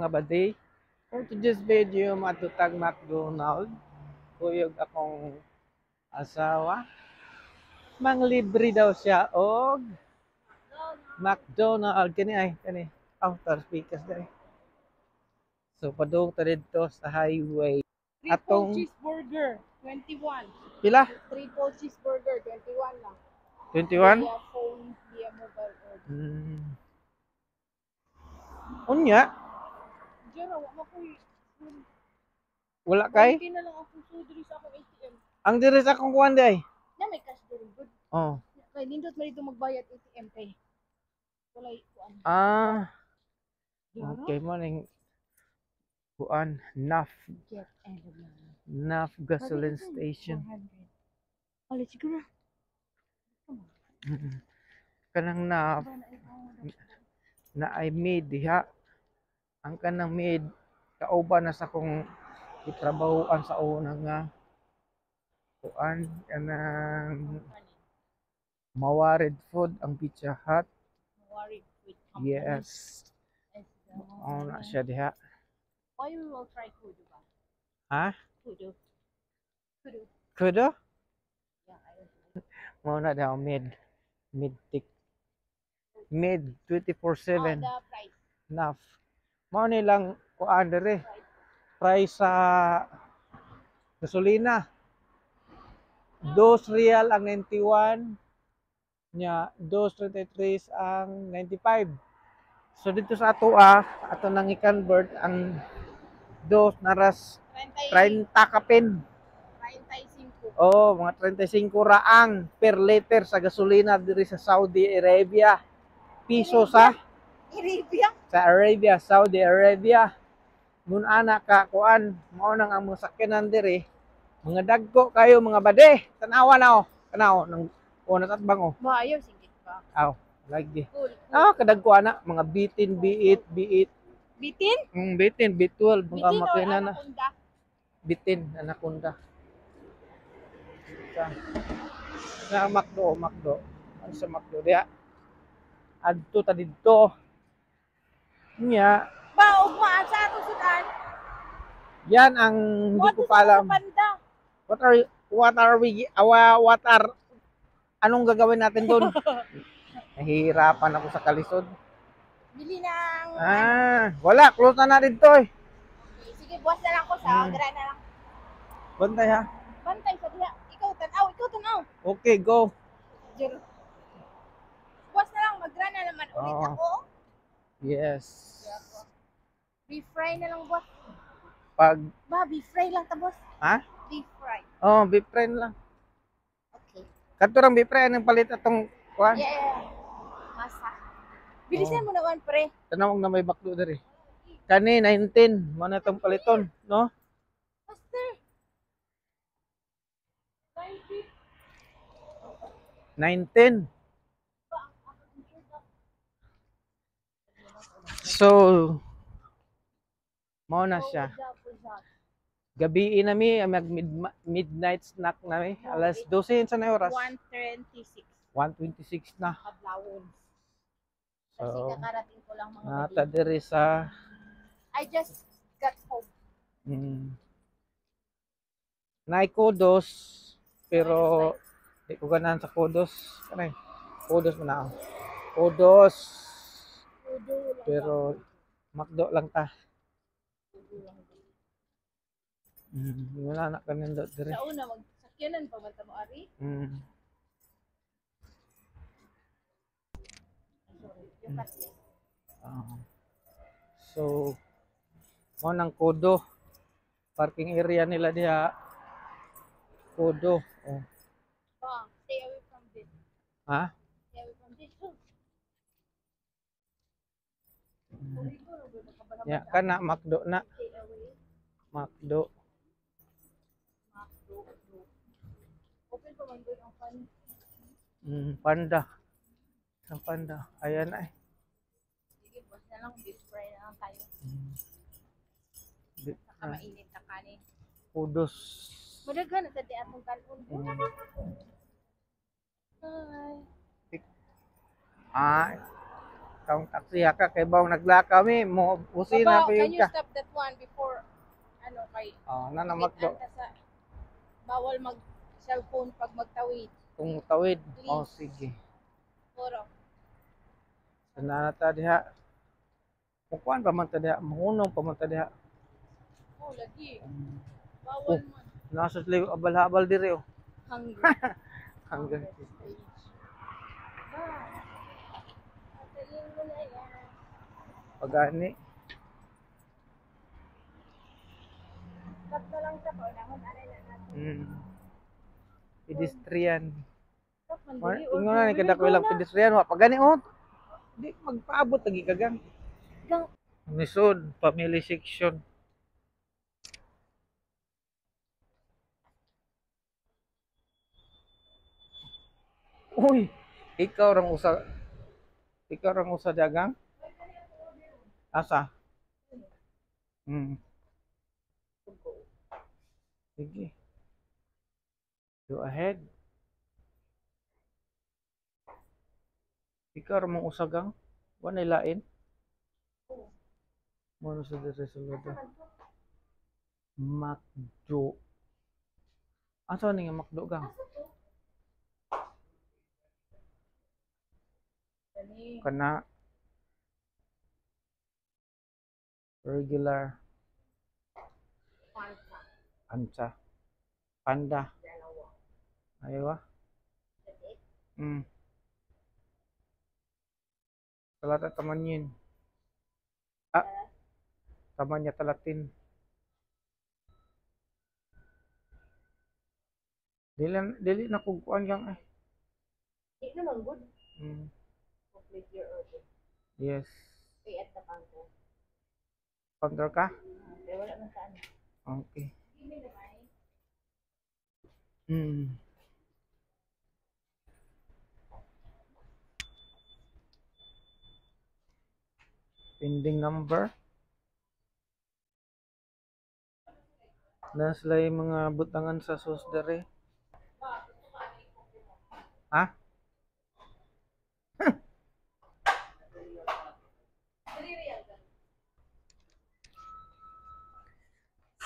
mga badi. For today's video, matutag McDonald. Kuyog akong asawa. Manglibre daw siya og McDonald. Kani. Tar speakers dai. So padung ta didto sa highway. Triple cheeseburger, 21. Pila? Triple cheeseburger, 21 lang. 21? Via phone, via mobile order. Unya, Diyan, wala ko wala kay? Hindi na lang ako sudri sa akong ATM. Ang diri sa akong kuwan day. Na may cash doon. Good. Oh. Kaya nindot man dito magbayad ATM kay. Wala kuan. Okay mo ning kuan NAF. Get NAF gasoline station. Alit siguro. Kanang NAF na ay made diha. Ang kanang made kauban na sa kong itrabahoan sa una nga kuan kanang Mawarid Food ang Pizza Hut. Mawarid Food Company. Yes. Oh, na siya diha. Why we will try kudo ba? Ha? Kudo. Kudo? Yeah, I don't Mo na daw mid tik. Mid 24/7. the price. NAF. Mao ni lang kuan dere. Price sa gasolina. 2 real ang 91 nya 2.33 ang 95. So dito sa ato ato nang i-convert ang 2 naras 30 kapin. 35. Oh, mga 35 raang per liter sa gasolina diri sa Saudi Arabia. Piso sa Arabia? Sa Arabia, Saudi Arabia. Mun ana ka kuan, mao nang ang mga sakyanan diri. Mga dagko kayo mga bade. Tanawa na Kanaw nang una tatbang Maayo singit ba? Lagi. Cool. Kadagko ana mga bitin, B8. Bitin? Bitin, B12 mga Bitin makina na. anaconda? Bitin, anaconda. Sa Macdo. Ano sa Macdo diha? Adto ta didto. Nya, Ba, ugmaan sa ato sudan. yan ang hindi ko pa alam. Anong gagawin natin doon? Nahihirapan ako sa kalisod. Bili ng... Wala. Close na dito eh. Okay, sige, buwas na lang ko sa gra na lang. Bantay ha. Bantay sa diha. Ikaw tanaw. Okay, go. Jero. Buwas na lang, magra na naman ulit ako. Yes. Beef fry na lang, boss. Beef fry lang ta, boss. Ha? Beef fry. Beef fry lang. Okay. Katurang beef fry, anong palit atong kuhan? Yeah. Masa. Bilisan mo naman, pre. Tanawag na may baklo dari. Kani, 19. Mana itong paliton, no? Master. 19. So, mao na siya. Gabi nami mag midnight snack nami. Alas 12 sa na oras. 1:26. 1:26 na. Adlawon. Kasi So, kakarating ko lang mga nata diri sa I just got home. Nay kudos pero di ko ganahan sa kudos. Kanay. Kudos man na. Kudos. Pero Macdo lang ta. Wala na kanin dot dire. Sa una magsakyanan pa man ta mo ari. So, mo nang Kudo. Parking area nila diha. Kudo. Stay away from this. Ha? Stay away from this. Ya, kana Macdo na. Stay away. Macdo. Open pa man doon ang pan. Panda. Ang panda. Ayan na eh. Sige, boss na lang. Beef fry na lang tayo. Saka mainit na kanin. Kudos. Madaghan na sa di atong talon. Hi. Kaong taxi ka kay bawang naglakaw mi mo usina Babaw, pa can yun you ka. stop that one before, ano, kay, Oh, na makdo. anta sa, bawal mag cellphone pag magtawid. Kung tawid. Please. Oh, sige. Puro. Sana ta diha. Kung kuan pa man ta diha, mahunong pa man ta diha. Oh, lagi. Oh, Bawal man. nasa sila abal-habal diri oh. Hungry. Hanggang Stage. Ah. Patayin mo na yan. pagani. Stop na lang sa paunahon. Aray na natin. Pedestrian. Stop man Or, dili. tingnan na ni kada ko ilang pedestrian wa pagani oh. Di magpaabot lagi kagang. Gang. Nisod, family section. Uy, ikaw rang usa dagang? Asa? Sige. Go ahead. Ikaw ra mong usagang? Wa na lain? Mo sa dire sulod. Makdo. Asa ni nga makdo gang? Kana regular ansa panda aywa talata tamanyin tamanya talatin dili na kog kuan gang ay Di naman good. mm. Complete your order. Yes, Pay at the counter. counter ka Pero wala man saan. okay Hindi naman. pending number na sila yung mga butangan sa sus dere ha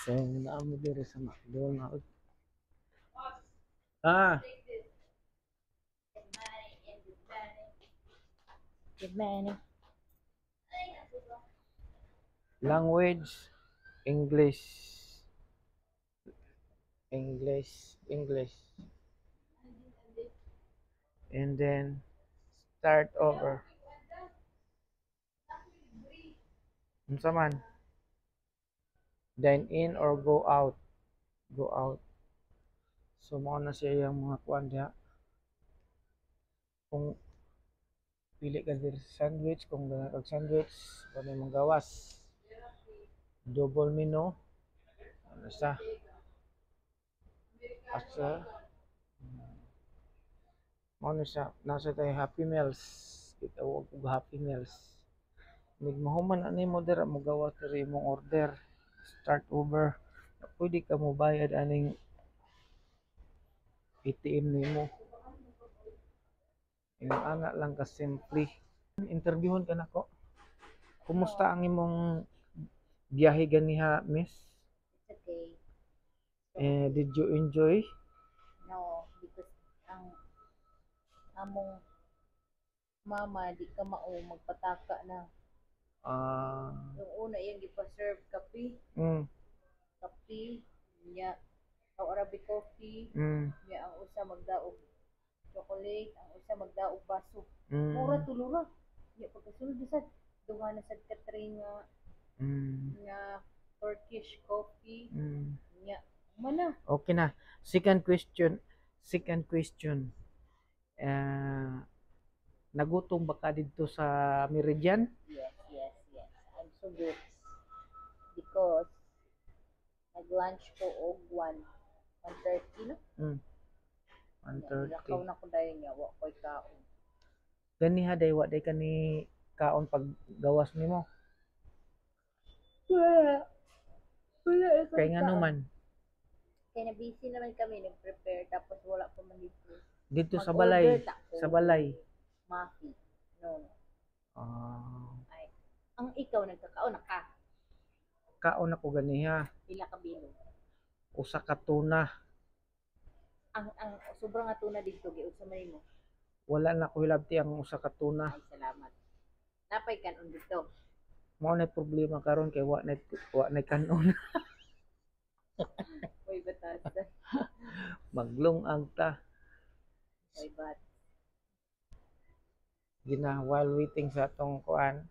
so naamo dere sa McDonald's Good morning. language English English and then start over unsa man dine in or go out so mao na siya yung mga kuan diha kung pili ka diri sa sandwich kung gana kag sandwich kanay manggawas double menu ano sa asa mao na siya nasa tayo happy meals itawag og happy meals nig mahuman ani mo dira mo gawas diri imong order start over pwede ka mo bayad aning ATM nimo ingon ana lang ka simple interviewon ka nako kumusta ang imong biyahe ganiha miss It's okay. did you enjoy No, because ang among mama di ka mao magpataka na. Yung una yung gipa-serve kape niya o Arabic coffee niya ang usa magdaog chocolate ang usa magdaog baso mura tulo na niya pagkasulod sad duha na sad Katrina nga Turkish coffee niya mana okay na second question nagutom ba ka dito sa Meridian yes I'm so good because nag-lunch ko og 1:30 no 1:30 nakaw na ko dayon niya wa ko'y kaon ganiha day wa day kani kaon pag gawas nimo wala kay ngano man kaya na busy naman kami nag-prepare tapos wala pa man dito dito sa Mag-order balay ta ko. sa balay Mafi no Ah, Ay, ang ikaw nagkakaon na ka. kaon ako ganiha. Pila ka bilog. Usa ka tuna. Ang sobrang nga tuna dito giud sa man mo. Wala na ko hilabti ang usa ka tuna. Ay salamat. Napay kanon dito. Mao na problema karon kay wa na kanon. Oy batas. Maglungag ta. Oy bat. Gina while waiting sa atong kuan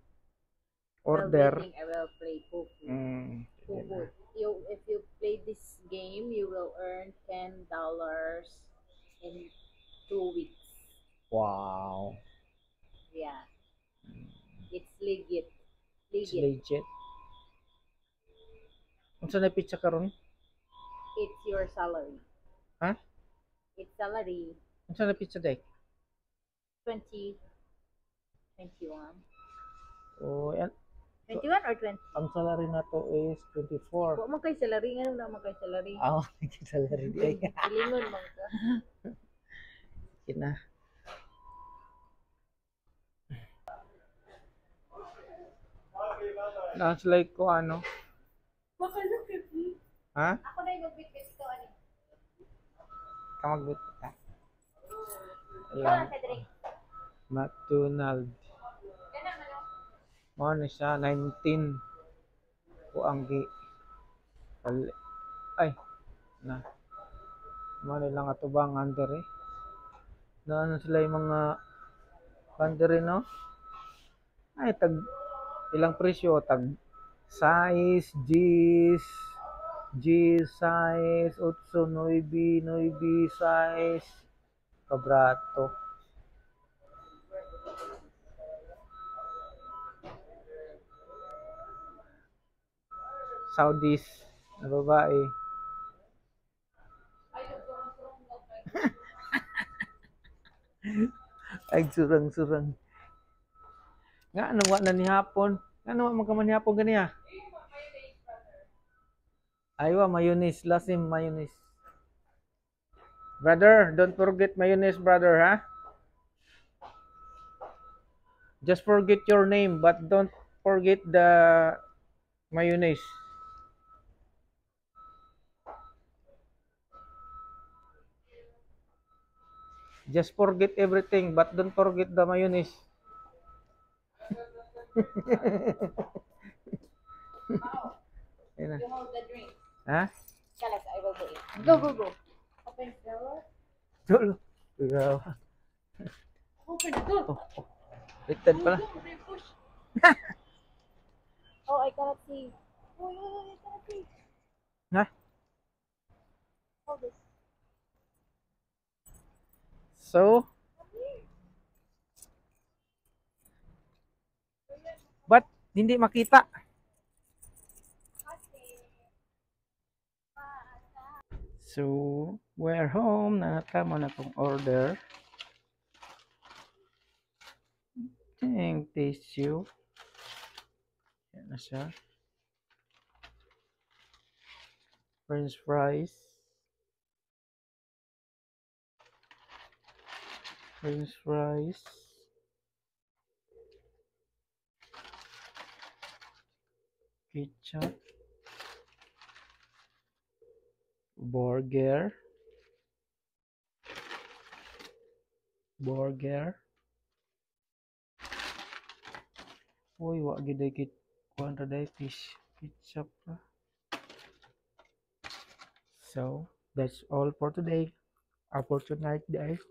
While order. waiting, I will play Poku. Sige Poku. na. If you play this game, you will earn $10 in 2 weeks. Wow. Yeah. It's legit. It's Legit. legit. Unsa na pizza karon? It's your salary. Ha? It's salary. Unsa na pizza day? 20, 21. Oh, yan. 21 or 20? Ang salary nato is 24. Huwag man kay salary. Nga naman kay salary. Ah, salary day. Silingon man ka. Kina. That's like ko ano? Baka look at me. Ha? Ako na yung mag-bitbit ikaw. Ano? Kamagbit ka. Ikaw Ayan. lang sa drink. McDonald. Ganun ano? Mo na siya 19. Ko ang gi. Ay. Na. Mo na lang atubang under eh. Na ano sila yung mga under no? Ay tag ilang presyo tag size G's G size 8 9 size kabrato. Saudis na babae. Ay surang-surang. Nga ano wa na ni hapon? Ano wa man ni hapon ganiya? Aywa mayonnaise, lasim mayonnaise. Brother, don't forget mayonnaise, brother, ha? Just forget your name, but don't forget the mayonnaise. Just forget everything, but don't forget the mayonnaise. Ayun na. You hold the drink. Ha? Kalas, I will do it. Go, go, go. Open the door. Tulo. Ikaw. Open the door. Oh. Litad pala. Push. Oh, I cannot see. Oh, I cannot see. Ha? Hold this. So, ba't hindi makita? So, we're home. Natama na itong order. Ting tissue. Yan na siya. French fries. French fries. Ketchup. Burger. Uy, wa gid ay kit kuan ra day fish ketchup ra. So, that's all for today. For tonight, guys.